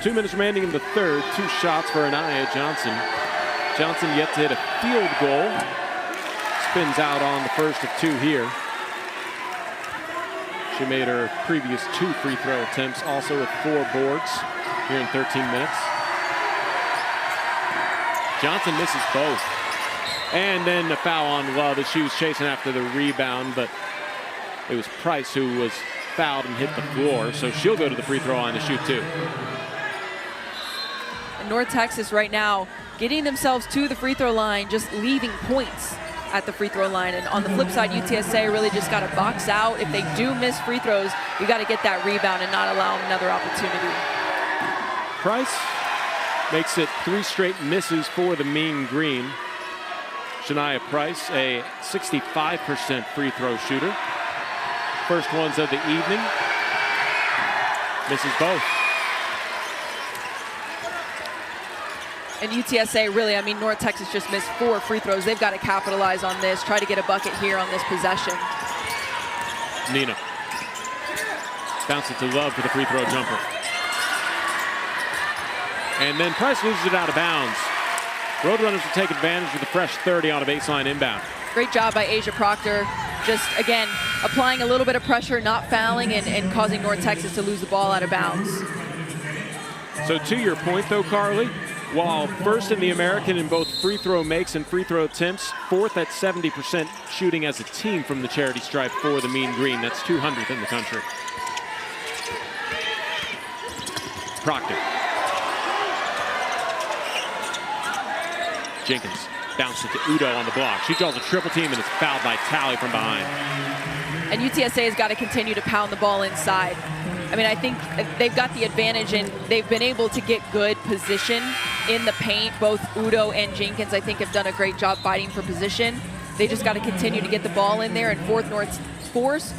2 minutes remaining in the third. 2 shots for Anaya Johnson. Johnson yet to hit a field goal. Spins out on the first of 2 here. She made her previous 2 free throw attempts, also with 4 boards here in 13 minutes. Johnson misses both. And then a foul on Love as she was chasing after the rebound, but it was Price who was fouled and hit the floor, so she'll go to the free throw line to shoot 2. And North Texas right now getting themselves to the free throw line, just leaving points at the free throw line. And on the flip side, UTSA really just got to box out. If they do miss free throws, you got to get that rebound and not allow them another opportunity. Price makes it 3 straight misses for the Mean Green. Shania Price, a 65% free throw shooter. First ones of the evening. Misses both. And UTSA really, I mean, North Texas just missed 4 free throws. They've got to capitalize on this, try to get a bucket here on this possession. Nina. Bounce it to Love for the free throw jumper. And then Price loses it out of bounds. Roadrunners will take advantage of the fresh 30 on a baseline inbound. Great job by Asia Proctor. Just, again, applying a little bit of pressure, not fouling, and causing North Texas to lose the ball out of bounds. So to your point, though, Carly, while first in the American in both free throw makes and free throw attempts, 4th at 70% shooting as a team from the charity stripe for the Mean Green. That's 200th in the country. Proctor. Jenkins bounces it to Udo on the block. She draws a triple team and is fouled by Talley from behind. And UTSA has got to continue to pound the ball inside. I mean, I think they've got the advantage and they've been able to get good position in the paint. Both Udo and Jenkins, I think, have done a great job fighting for position. They just got to continue to get the ball in there and force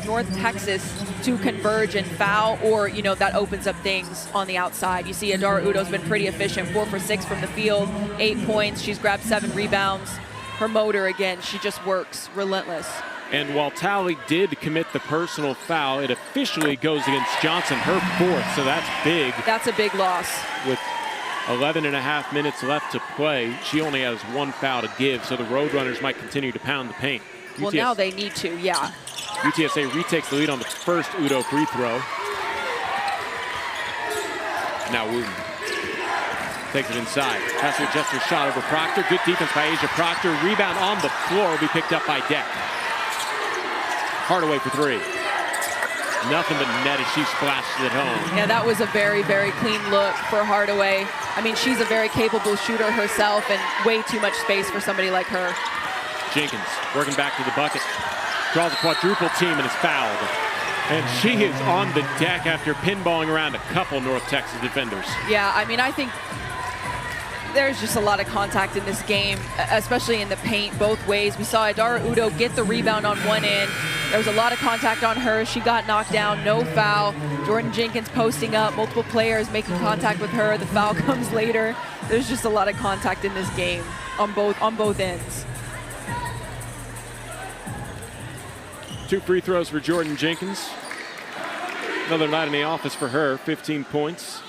North Texas to converge and foul, or, you know, that opens up things on the outside. You see Adara Udo's been pretty efficient, 4 for 6 from the field, 8 points. She's grabbed 7 rebounds. Her motor, again, she just works relentless. And while Talley did commit the personal foul, it officially goes against Johnson, her 4th, so that's big. That's a big loss. With 11.5 minutes left to play, she only has 1 foul to give, so the Roadrunners might continue to pound the paint. Well, now they need to, yeah. UTSA retakes the lead on the first Udo free throw. Now Wooten takes it inside. Has to adjust her shot over Proctor. Good defense by Asia Proctor. Rebound on the floor will be picked up by Deck. Hardaway for 3. Nothing but net as she splashes it home. Yeah, that was a very, very clean look for Hardaway. I mean, she's a very capable shooter herself and way too much space for somebody like her. Jenkins working back to the bucket. Draws a quadruple team and is fouled. And she is on the deck after pinballing around a couple North Texas defenders. Yeah, I mean, I think there's just a lot of contact in this game, especially in the paint both ways. We saw Adara Udo get the rebound on one end. There was a lot of contact on her. She got knocked down, no foul. Jordan Jenkins posting up, multiple players making contact with her. The foul comes later. There's just a lot of contact in this game on both ends. 2 free throws for Jordan Jenkins. Another night in the office for her, 15 points.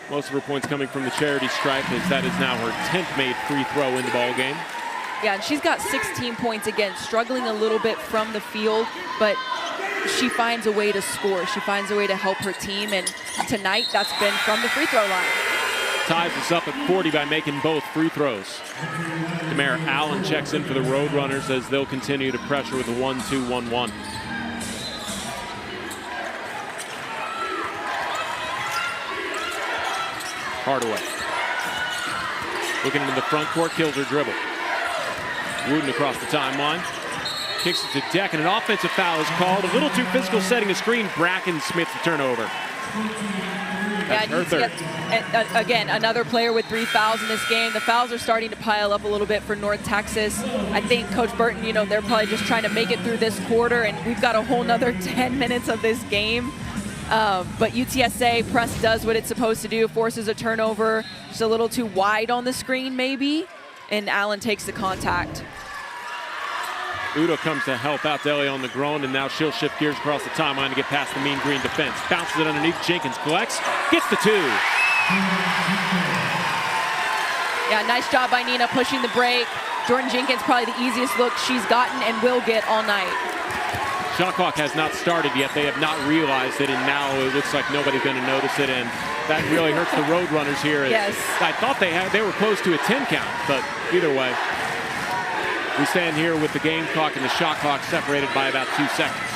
Most of her points coming from the charity stripe, as that is now her 10th made free throw in the ball game. Yeah, and she's got 16 points again, struggling a little bit from the field, but she finds a way to score. She finds a way to help her team, and tonight that's been from the free throw line. Ties us up at 40 by making both free throws. Tamara Allen checks in for the Roadrunners as they'll continue to pressure with a 1-2-1-1. Hardaway. Looking into the front court, kills her dribble. Wooten across the timeline. Kicks it to Deck, and an offensive foul is called. A little too physical setting a screen. Bracken Smith the turnover. That's her third. Again, another player with 3 fouls in this game. The fouls are starting to pile up a little bit for North Texas. I think Coach Burton, you know, they're probably just trying to make it through this quarter, and we've got a whole nother 10 minutes of this game. But UTSA press does what it's supposed to do, forces a turnover. Just a little too wide on the screen maybe, and Allen takes the contact. Udo comes to help out DeLeon Negron, and now she'll shift gears across the timeline to get past the mean green defense. Bounces it underneath. Jenkins collects, gets the 2. Yeah, nice job by Nina pushing the break. Jordan Jenkins, probably the easiest look she's gotten and will get all night. Shot clock has not started yet. They have not realized it, and now it looks like nobody's going to notice it, and that really hurts the Roadrunners here. Yes. I thought they were close to a 10 count, but either way, we stand here with the game clock and the shot clock separated by about 2 seconds.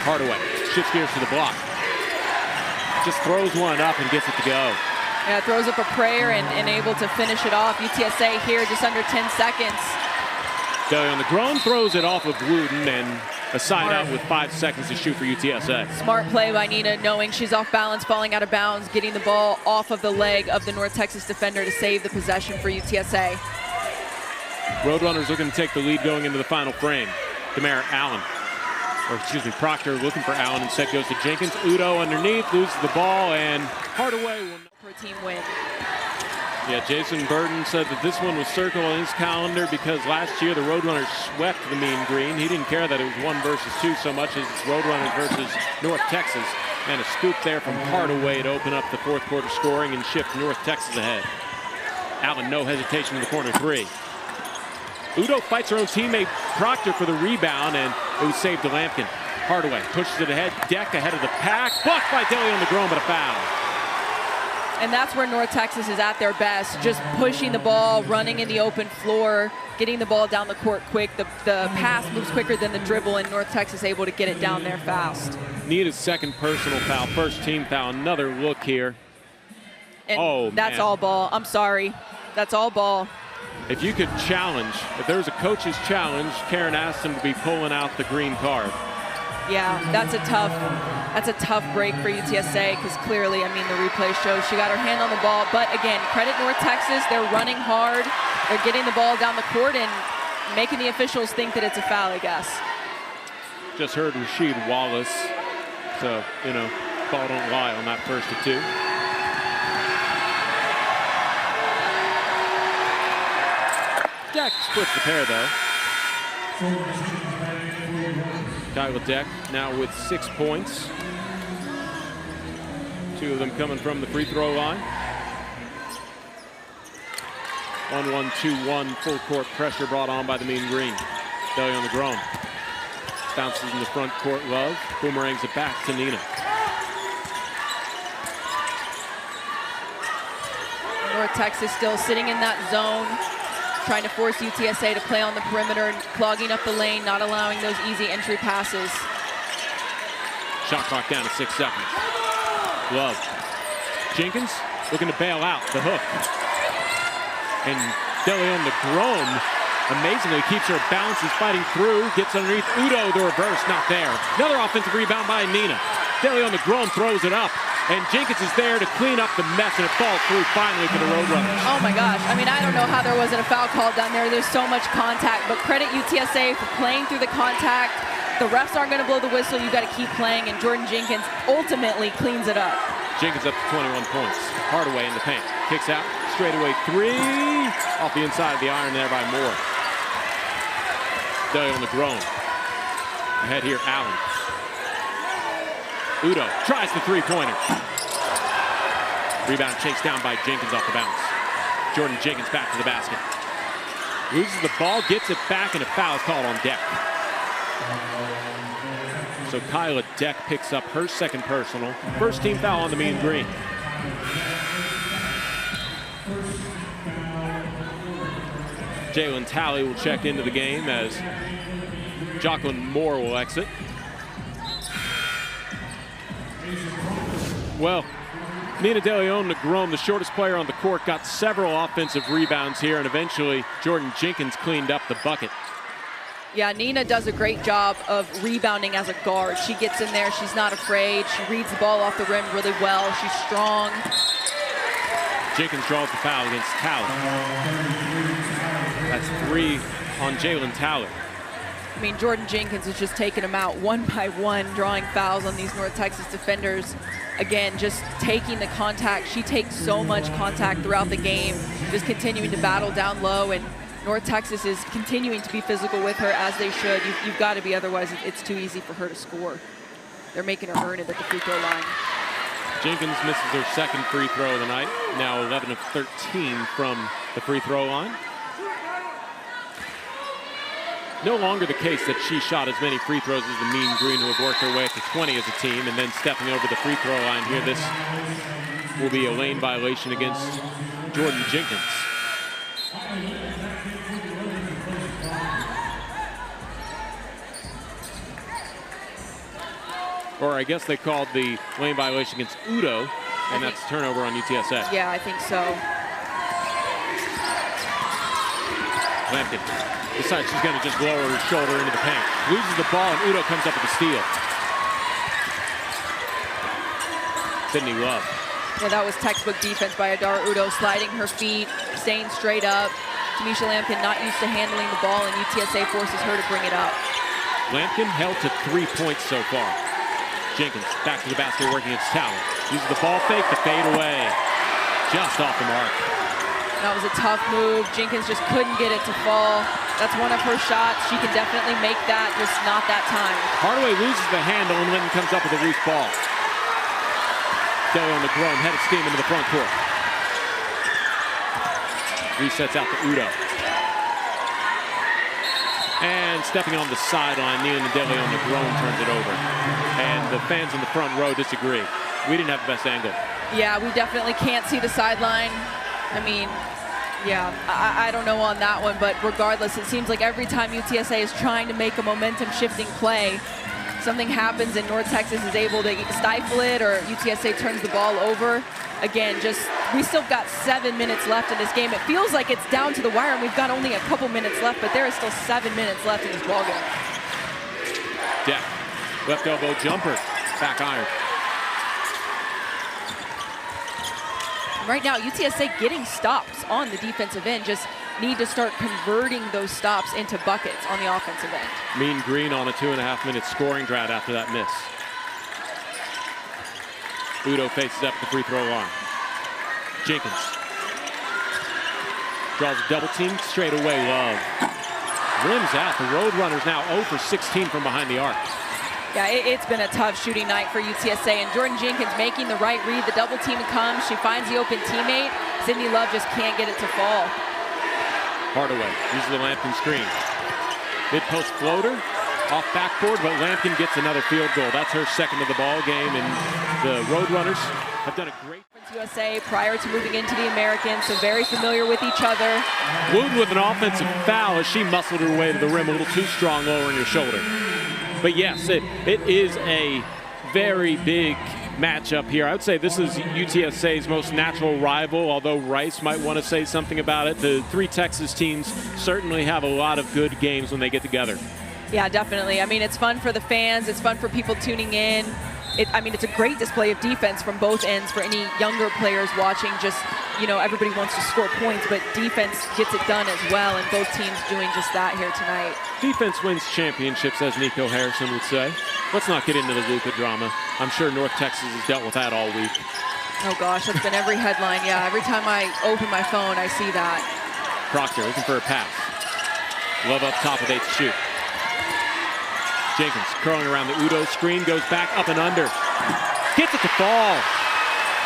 Hardaway shifts gears to the block. Just throws one up and gets it to go. Yeah, throws up a prayer and able to finish it off. UTSA here just under 10 seconds. DeLeon Negron throws it off of Wooten, and a side out with 5 seconds to shoot for UTSA. Smart play by Nina, knowing she's off balance, falling out of bounds, getting the ball off of the leg of the North Texas defender to save the possession for UTSA. Roadrunners looking to take the lead going into the final frame. Proctor looking for Allen. Instead goes to Jenkins. Udo underneath, loses the ball, and Hardaway will... For a team win. Yeah, Jason Burton said that this one was circled on his calendar because last year the Roadrunners swept the mean green. He didn't care that it was 1 versus 2 so much as it's Roadrunners versus North Texas. And a scoop there from Hardaway to open up the 4th quarter scoring and shift North Texas ahead. Allen, no hesitation in the corner 3. Udo fights her own teammate Proctor for the rebound, and it was saved to Lampkin. Hardaway pushes it ahead. Deck ahead of the pack. Blocked by DeLeon Negron, but a foul. And that's where North Texas is at their best, just pushing the ball, running in the open floor, getting the ball down the court quick. The pass moves quicker than the dribble, and North Texas able to get it down there fast. Needed 2nd personal foul, 1st team foul. Another look here. And that's all ball. I'm sorry. That's all ball. If you could challenge, if there was a coach's challenge, Karen asked him to be pulling out the green card. Yeah, that's a tough break for UTSA because clearly, I mean, the replay shows she got her hand on the ball. But again, credit North Texas. They're running hard. They're getting the ball down the court and making the officials think that it's a foul, I guess. Just heard Rasheed Wallace. So, ball don't lie on that 1st to 2. Deck splits the pair, though. Kyla Deck now with 6 points. 2 of them coming from the free throw line. 1-1-2-1 full court pressure brought on by the mean green. DeLeon Negron bounces in the front court. Love boomerangs it back to Nina. North Texas still sitting in that zone, trying to force UTSA to play on the perimeter, clogging up the lane, not allowing those easy entry passes. Shot clock down to 6 seconds. Love. Jenkins looking to bail out the hook. And DeLeon Negron amazingly keeps her balance. He's fighting through, gets underneath. Udo, the reverse, not there. Another offensive rebound by Nina. DeLeon Negron throws it up. And Jenkins is there to clean up the mess, and it falls through finally for the Roadrunners. Oh my gosh, I mean, I don't know how there wasn't a foul call down there. There's so much contact, but credit UTSA for playing through the contact. The refs aren't going to blow the whistle. You got to keep playing, and Jordan Jenkins ultimately cleans it up. Jenkins up to 21 points. Hardaway in the paint. Kicks out, straightaway 3. Off the inside of the iron there by Moore. DeLeon Negron. Ahead here, Allen. Udo tries the 3-pointer. Rebound chased down by Jenkins off the bounce. Jordan Jenkins back to the basket. Loses the ball, gets it back, and a foul is called on Deck. So Kyla Deck picks up her 2nd personal. 1st team foul on the mean green. Jalen Talley will check into the game as Jocelyn Moore will exit. Well, Nina DeLeon Negron, the shortest player on the court, got several offensive rebounds here, and eventually Jordan Jenkins cleaned up the bucket. Yeah, Nina does a great job of rebounding as a guard. She gets in there, she's not afraid. She reads the ball off the rim really well. She's strong. Jenkins draws the foul against Talley. That's 3 on Jalen Talley. I mean, Jordan Jenkins is just taking them out one by one, drawing fouls on these North Texas defenders. Again, just taking the contact. She takes so much contact throughout the game, just continuing to battle down low, and North Texas is continuing to be physical with her, as they should. You've got to be, otherwise it's too easy for her to score. They're making her earn it at the free throw line. Jenkins misses her second free throw of the night. Now 11 of 13 from the free throw line. No longer the case that she shot as many free throws as the Mean Green, who have worked their way up to 20 as a team, and then stepping over the free throw line here. This will be a lane violation against Jordan Jenkins. Or I guess they called the lane violation against Udo, and that's turnover on UTSA. Yeah, I think so. Lampkin decides she's going to just lower her shoulder into the paint. Loses the ball, and Udo comes up with the steal. Sydney Love. Yeah, that was textbook defense by Adara Udo, sliding her feet, staying straight up. Tamisha Lampkin not used to handling the ball, and UTSA forces her to bring it up. Lampkin held to 3 points so far. Jenkins back to the basket, working its talent. Uses the ball fake to fade away. Just off the mark. That was a tough move. Jenkins just couldn't get it to fall. That's one of her shots. She can definitely make that, just not that time. Hardaway loses the handle, and Linton comes up with a loose ball. Delly on the groan, head of steam into the front court. Resets out to Udo. And stepping on the sideline, Neil Delly on the groan turns it over. And the fans in the front row disagree. We didn't have the best angle. Yeah, we definitely can't see the sideline. I mean, yeah, I don't know on that one, but regardless, it seems like every time UTSA is trying to make a momentum-shifting play, something happens and North Texas is able to stifle it, or UTSA turns the ball over. Again, we still got 7 minutes left in this game. It feels like it's down to the wire, and we've got only a couple minutes left, but there is still 7 minutes left in this ballgame. Deck, left elbow jumper, back iron. Right now, UTSA getting stops on the defensive end, just need to start converting those stops into buckets on the offensive end. Mean Green on a 2.5-minute scoring drought after that miss. Udo faces up the free throw line. Jenkins draws a double team, straight away Love. Rims out, the Roadrunners now 0 for 16 from behind the arc. Yeah, it's been a tough shooting night for UTSA, and Jordan Jenkins making the right read. The double team comes, she finds the open teammate. Sydney Love just can't get it to fall. Hardaway uses the Lampkin screen. Mid-post floater, off backboard, but Lampkin gets another field goal. That's her second of the ball game, and the Roadrunners have done a great. USA prior to moving into the American, so very familiar with each other. Wood with an offensive foul as she muscled her way to the rim a little too strong, lowering her shoulder. But yes, it is a very big matchup here. I would say this is UTSA's most natural rival, although Rice might want to say something about it. The three Texas teams certainly have a lot of good games when they get together. Yeah, definitely. I mean, it's fun for the fans. It's fun for people tuning in. It's a great display of defense from both ends for any younger players watching. Just, everybody wants to score points, but defense gets it done as well, and both teams doing just that here tonight. Defense wins championships, as Nico Harrison would say. Let's not get into the Luka drama. I'm sure North Texas has dealt with that all week. Oh gosh, that's been every headline. Yeah, every time I open my phone, I see that. Proctor looking for a pass. Love up top with 8 to shoot. Jenkins curling around the Udo screen, goes back up and under. Gets it to fall.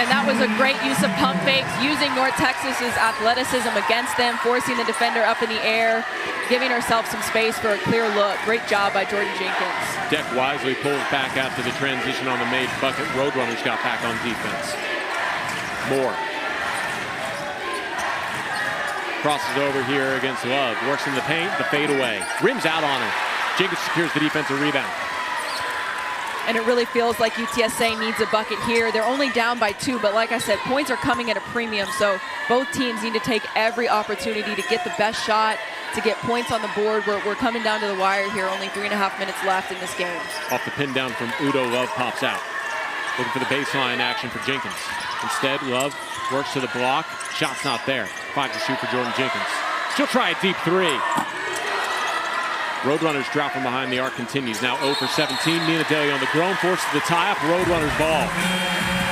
And that was a great use of pump fakes, using North Texas's athleticism against them, forcing the defender up in the air, giving herself some space for a clear look. Great job by Jordan Jenkins. Deck wisely pulls back after the transition on the made bucket. Roadrunners got back on defense. Moore crosses over here against Love. Works in the paint, the fade away. Rims out on her. Jenkins secures the defensive rebound. And it really feels like UTSA needs a bucket here. They're only down by 2, but like I said, points are coming at a premium, so both teams need to take every opportunity to get the best shot, to get points on the board. We're coming down to the wire here, only 3.5 minutes left in this game. Off the pin down from Udo, Love pops out. Looking for the baseline action for Jenkins. Instead, Love works to the block. Shot's not there. 5 to shoot for Jordan Jenkins. She'll try a deep 3. Roadrunners drop from behind the arc continues. Now 0 for 17. Nina Daly on the groan, forces the tie-up. Roadrunners ball.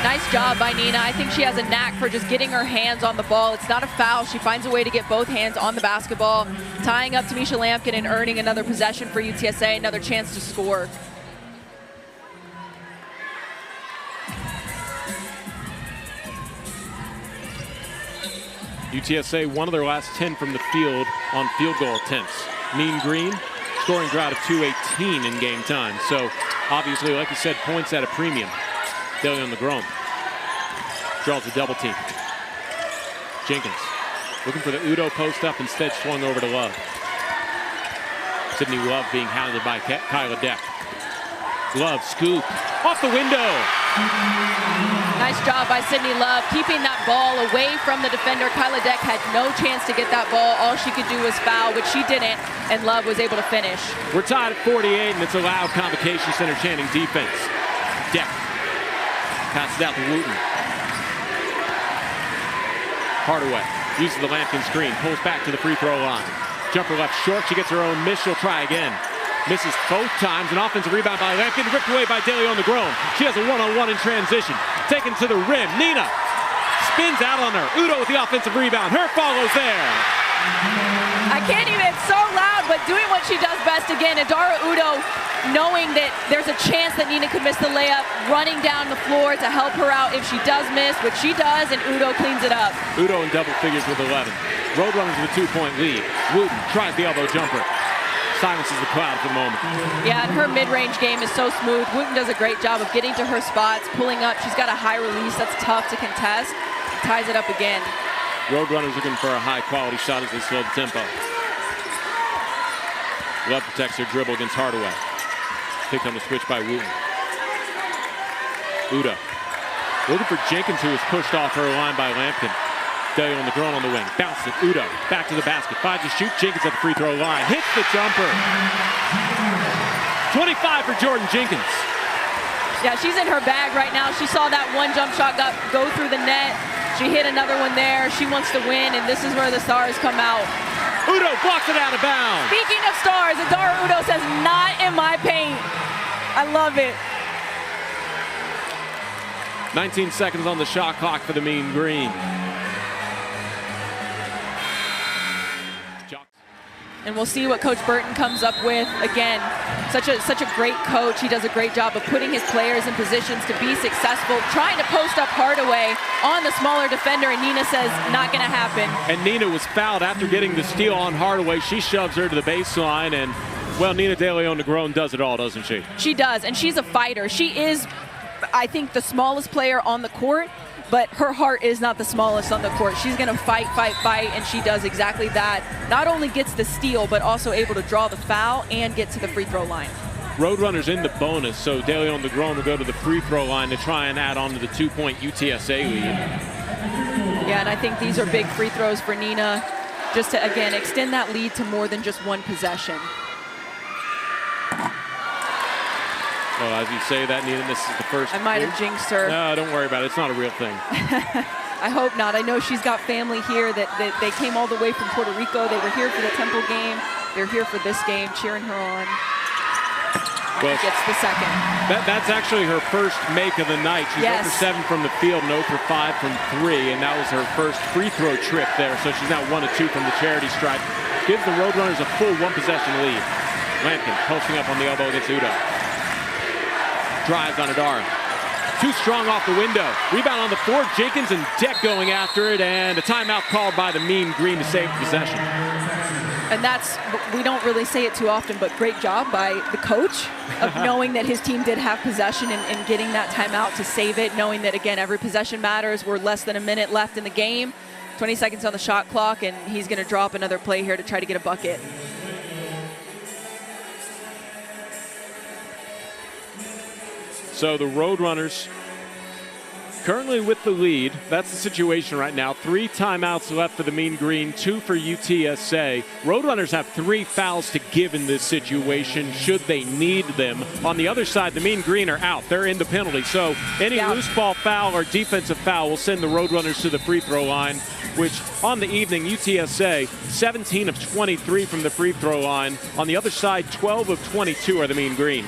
Nice job by Nina. I think she has a knack for just getting her hands on the ball. It's not a foul. She finds a way to get both hands on the basketball, tying up Tamisha Lampkin and earning another possession for UTSA, another chance to score. UTSA, one of their last 10 from the field on field goal attempts. Mean Green, scoring drought of 218 in game time. So obviously, like you said, points at a premium. Daly on the groan. Draws a double team. Jenkins looking for the Udo post up, instead swung over to Love. Sydney Love being hounded by Kyla Deck. Love scoop off the window. Nice job by Sydney Love, keeping that ball away from the defender. Kyla Deck had no chance to get that ball. All she could do was foul, which she didn't, and Love was able to finish. We're tied at 48, and it's a loud Convocation Center chanting defense. Deck passes out to Wooten. Hardaway uses the Lampkin screen, pulls back to the free throw line. Jumper left short, she gets her own miss, she'll try again. Misses both times, an offensive rebound by Lampkin, ripped away by Daly on the groan. She has a one-on-one in transition, taken to the rim. Nina spins out on her. Udo with the offensive rebound, her follows there. I can't even, it's so loud, but doing what she does best again. Adara Udo, knowing that there's a chance that Nina could miss the layup, running down the floor to help her out if she does miss, which she does, and Udo cleans it up. Udo in double figures with 11. Roadrunners with a 2-point lead. Wooten tries the elbow jumper. Silences the crowd for the moment. Yeah, and her mid-range game is so smooth. Wooten does a great job of getting to her spots, pulling up. She's got a high release that's tough to contest. Ties it up again. Roadrunners looking for a high-quality shot as they slow the tempo. Love protects her dribble against Hardaway. Picked on the switch by Wooten. Udo looking for Jenkins, who was pushed off her line by Lampkin. Daly on the groan on the wing. Bounces it. Udo back to the basket. Finds a shoot. Jenkins at the free throw line. Hits the jumper. 25 for Jordan Jenkins. Yeah, she's in her bag right now. She saw that one jump shot go through the net. She hit another one there. She wants to win, and this is where the stars come out. Udo blocks it out of bounds. Speaking of stars, Adara Udo says, "Not in my paint." I love it. 19 seconds on the shot clock for the Mean Green. And we'll see what Coach Burton comes up with. Again, such a great coach. He does a great job of putting his players in positions to be successful, trying to post up Hardaway on the smaller defender, and Nina says, not gonna happen. And Nina was fouled after getting the steal on Hardaway. She shoves her to the baseline, and, well, Nina Daly on the groan does it all, doesn't she? She does, and she's a fighter. She is, I think, the smallest player on the court, but her heart is not the smallest on the court. She's gonna fight, and she does exactly that. Not only gets the steal, but also able to draw the foul and get to the free throw line. Roadrunners in the bonus, so Daly on the groan will go to the free throw line to try and add on to the 2-point UTSA lead. Yeah, and I think these are big free throws for Nina, just to, again, extend that lead to more than just one possession. Well, as you say that, Nina, this is the first. I might have jinxed her. No, don't worry about it. It's not a real thing. I hope not. I know she's got family here that they came all the way from Puerto Rico. They were here for the Temple game. They're here for this game, cheering her on. Well, gets the second. That's actually her first make of the night. She's 0 for 7 from the field, 0 for 5 from 3, and that was her first free throw trip there. So she's now 1 of 2 from the charity stripe. Gives the Roadrunners a full 1-possession lead. Lampkin posting up on the elbow against Udo. Drives on Adara. Too strong off the window. Rebound on the floor. Jenkins and Deck going after it, and a timeout called by the Mean Green to save possession. And that's, we don't really say it too often, but great job by the coach of knowing that his team did have possession and getting that timeout to save it, knowing that, again, every possession matters. We're less than a minute left in the game, 20 seconds on the shot clock, and he's going to drop another play here to try to get a bucket. So the Roadrunners currently with the lead. That's the situation right now. 3 timeouts left for the Mean Green, 2 for UTSA. Roadrunners have 3 fouls to give in this situation should they need them. On the other side, the Mean Green are out. They're in the penalty. So any loose ball foul or defensive foul will send the Roadrunners to the free throw line, which on the evening, UTSA 17 of 23 from the free throw line. On the other side, 12 of 22 are the Mean Green.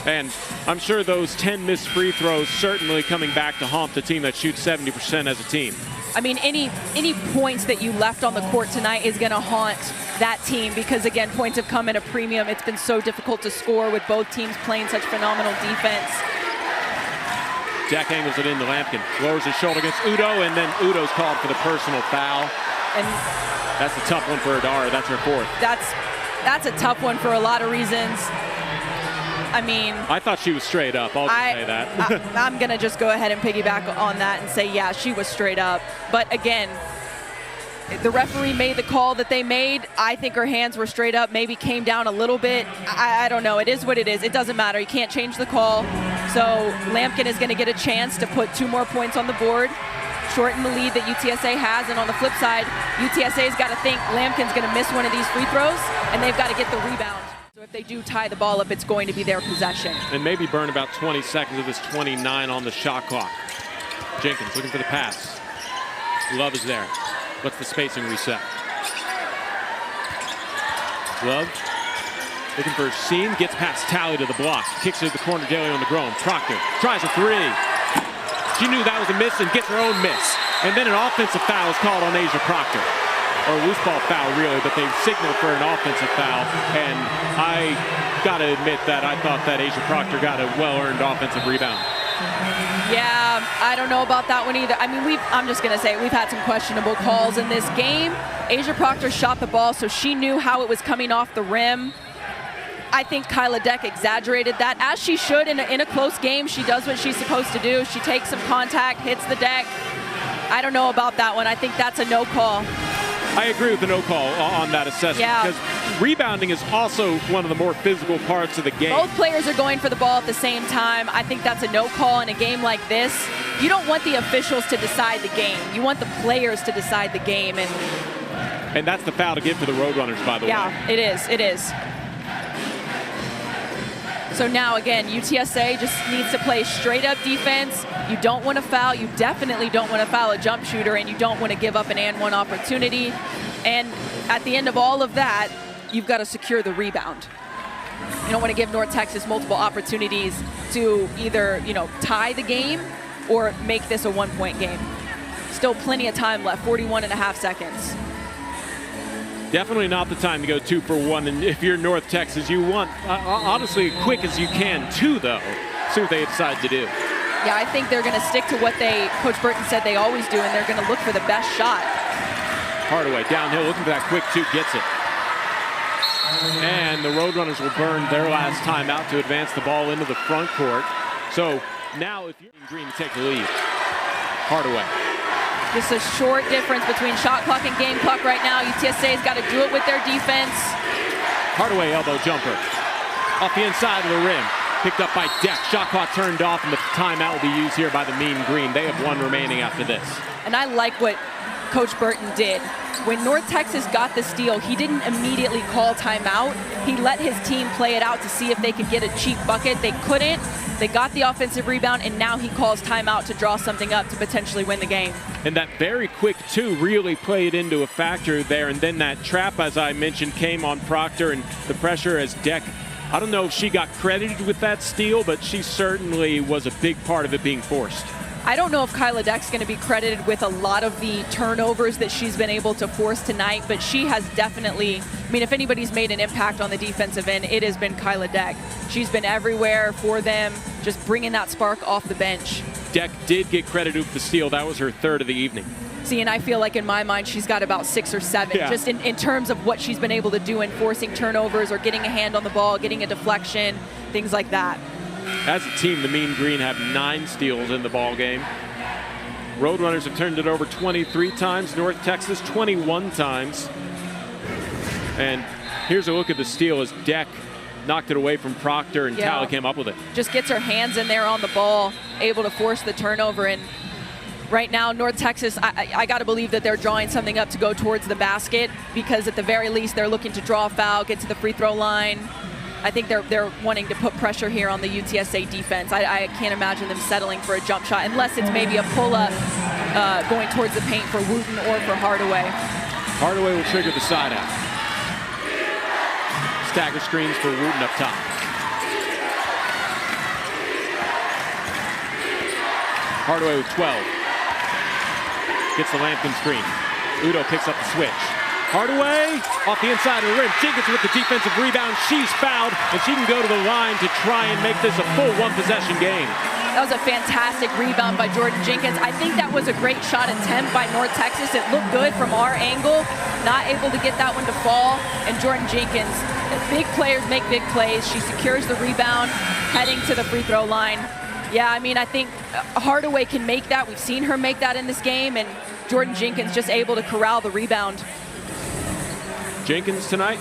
And I'm sure those 10 missed free throws certainly coming back to haunt the team that shoots 70% as a team. I mean, any points that you left on the court tonight is going to haunt that team because, again, points have come at a premium. It's been so difficult to score with both teams playing such phenomenal defense. Jack angles it into Lampkin, lowers his shoulder against Udo, and then Udo's called for the personal foul. And that's a tough one for Adara. That's her fourth. That's a tough one for a lot of reasons. I mean, I thought she was straight up. I'll just say that. I'm going to just go ahead and piggyback on that and say, yeah, she was straight up. But again, the referee made the call that they made. I think her hands were straight up, maybe came down a little bit. I don't know. It is what it is. It doesn't matter. You can't change the call. So Lampkin is going to get a chance to put 2 more points on the board, shorten the lead that UTSA has. And on the flip side, UTSA's got to think Lampkin's going to miss one of these free throws, and they've got to get the rebound. So if they do tie the ball up, it's going to be their possession. And maybe burn about 20 seconds of this 29 on the shot clock. Jenkins looking for the pass. Love is there. What's the spacing reset? Love looking for a seam, gets past Talley to the block. Kicks it to the corner, Daly on the ground. Proctor tries a 3. She knew that was a miss and gets her own miss. And then an offensive foul is called on Asia Proctor. Or a loose ball foul, really, but they signaled for an offensive foul. And I got to admit that I thought that Asia Proctor got a well-earned offensive rebound. Yeah, I don't know about that one either. I mean, I'm just going to say we've had some questionable calls in this game. Asia Proctor shot the ball, so she knew how it was coming off the rim. I think Kyla Deck exaggerated that, as she should in a close game. She does what she's supposed to do. She takes some contact, hits the deck. I don't know about that one. I think that's a no call. I agree with the no call on that assessment, yeah, because rebounding is also one of the more physical parts of the game. Both players are going for the ball at the same time. I think that's a no call in a game like this. You don't want the officials to decide the game. You want the players to decide the game. And that's the foul to give for the Roadrunners, by the way. Yeah, it is. It is. So now, again, UTSA just needs to play straight-up defense. You don't want to foul. You definitely don't want to foul a jump shooter, and you don't want to give up an and-one opportunity. And at the end of all of that, you've got to secure the rebound. You don't want to give North Texas multiple opportunities to either, tie the game or make this a one-point game. Still plenty of time left, 41.5 seconds. Definitely not the time to go 2 for 1. And if you're North Texas, you want, honestly, quick as you can, 2, though. See what they decide to do. Yeah, I think they're going to stick to what Coach Burton said they always do, and they're going to look for the best shot. Hardaway downhill, looking for that quick 2, gets it. And the Roadrunners will burn their last timeout to advance the ball into the front court. So now if you're in green, take the lead. Hardaway. Just a short difference between shot clock and game clock right now. UTSA's got to do it with their defense. Hardaway elbow jumper. Off the inside of the rim. Picked up by Deck. Shot clock turned off, and the timeout will be used here by the Mean Green. They have 1 remaining after this. And I like what Coach Burton did. When North Texas got the steal, he didn't immediately call timeout. He let his team play it out to see if they could get a cheap bucket. They couldn't. They got the offensive rebound, and now he calls timeout to draw something up to potentially win the game. And that very quick 2 really played into a factor there. And then that trap, as I mentioned, came on Proctor, and the pressure as Deck. I don't know if she got credited with that steal, but she certainly was a big part of it being forced. I don't know if Kyla Deck's going to be credited with a lot of the turnovers that she's been able to force tonight, but she has definitely, if anybody's made an impact on the defensive end, it has been Kyla Deck. She's been everywhere for them, just bringing that spark off the bench. Deck did get credited with the steal. That was her 3rd of the evening. See, and I feel like in my mind she's got about 6 or 7, just in terms of what she's been able to do in forcing turnovers or getting a hand on the ball, getting a deflection, things like that. As a team, the Mean Green have 9 steals in the ball game. Roadrunners have turned it over 23 times. North Texas 21 times. And here's a look at the steal as Deck knocked it away from Proctor, and Talley came up with it. Just gets her hands in there on the ball, able to force the turnover. And right now, North Texas, I got to believe that they're drawing something up to go towards the basket, because at the very least they're looking to draw a foul, get to the free throw line. I think they're wanting to put pressure here on the UTSA defense. I can't imagine them settling for a jump shot unless it's maybe a pull-up going towards the paint for Wooten or for Hardaway. Hardaway will trigger the side out. Stagger screens for Wooten up top. Hardaway with 12. Gets the Lampkin screen. Udo picks up the switch. Hardaway off the inside of the rim. Jenkins with the defensive rebound. She's fouled, and she can go to the line to try and make this a full one-possession game. That was a fantastic rebound by Jordan Jenkins. I think that was a great shot attempt by North Texas. It looked good from our angle. Not able to get that one to fall. And Jordan Jenkins, big players make big plays. She secures the rebound, heading to the free throw line. Yeah, I mean, I think Hardaway can make that. We've seen her make that in this game, and Jordan Jenkins just able to corral the rebound. Jenkins tonight,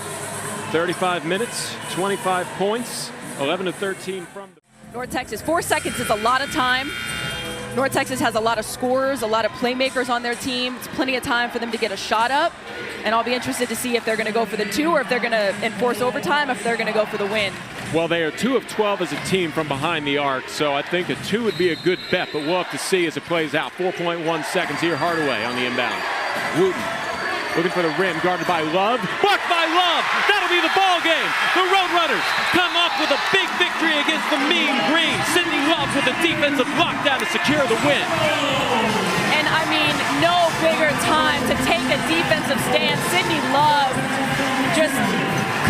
35 minutes, 25 points, 11 of 13 from the... North Texas, 4 seconds is a lot of time. North Texas has a lot of scorers, a lot of playmakers on their team. It's plenty of time for them to get a shot up. And I'll be interested to see if they're going to go for the 2 or if they're going to enforce overtime, if they're going to go for the win. Well, they are 2 of 12 as a team from behind the arc, so I think a 2 would be a good bet, but we'll have to see as it plays out. 4.1 seconds here, Hardaway on the inbound. Wooten looking for the rim, guarded by Love. Blocked by Love! That'll be the ball game! The Roadrunners come up with a big victory against the Mean Green. Sydney Love with a defensive lockdown to secure the win. And I mean, no bigger time to take a defensive stand. Sydney Love just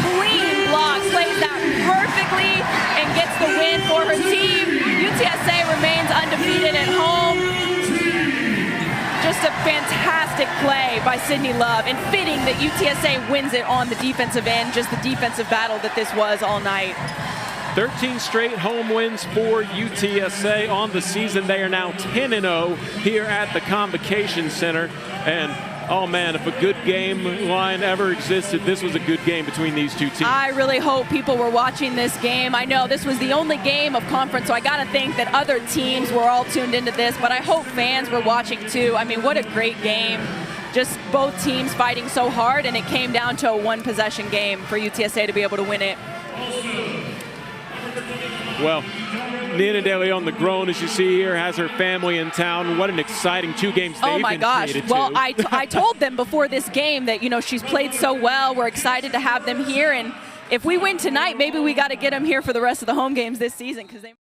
clean blocks, plays that perfectly, and gets the win for her team. UTSA remains undefeated at home. Just a fantastic play by Sydney Love, and fitting that UTSA wins it on the defensive end, just the defensive battle that this was all night. 13 straight home wins for UTSA on the season. They are now 10-0 here at the Convocation Center. And oh man, if a good game line ever existed, this was a good game between these two teams. I really hope people were watching this game. I know this was the only game of conference, so I got to think that other teams were all tuned into this, but I hope fans were watching too. I mean, what a great game. Just both teams fighting so hard, and it came down to a one-possession game for UTSA to be able to win it. Well, Nina De Leon, the grown, as you see here, has her family in town. What an exciting 2 games they've been created to. Well, I told them before this game that, you know, she's played so well. We're excited to have them here. And if we win tonight, maybe we got to get them here for the rest of the home games this season, because they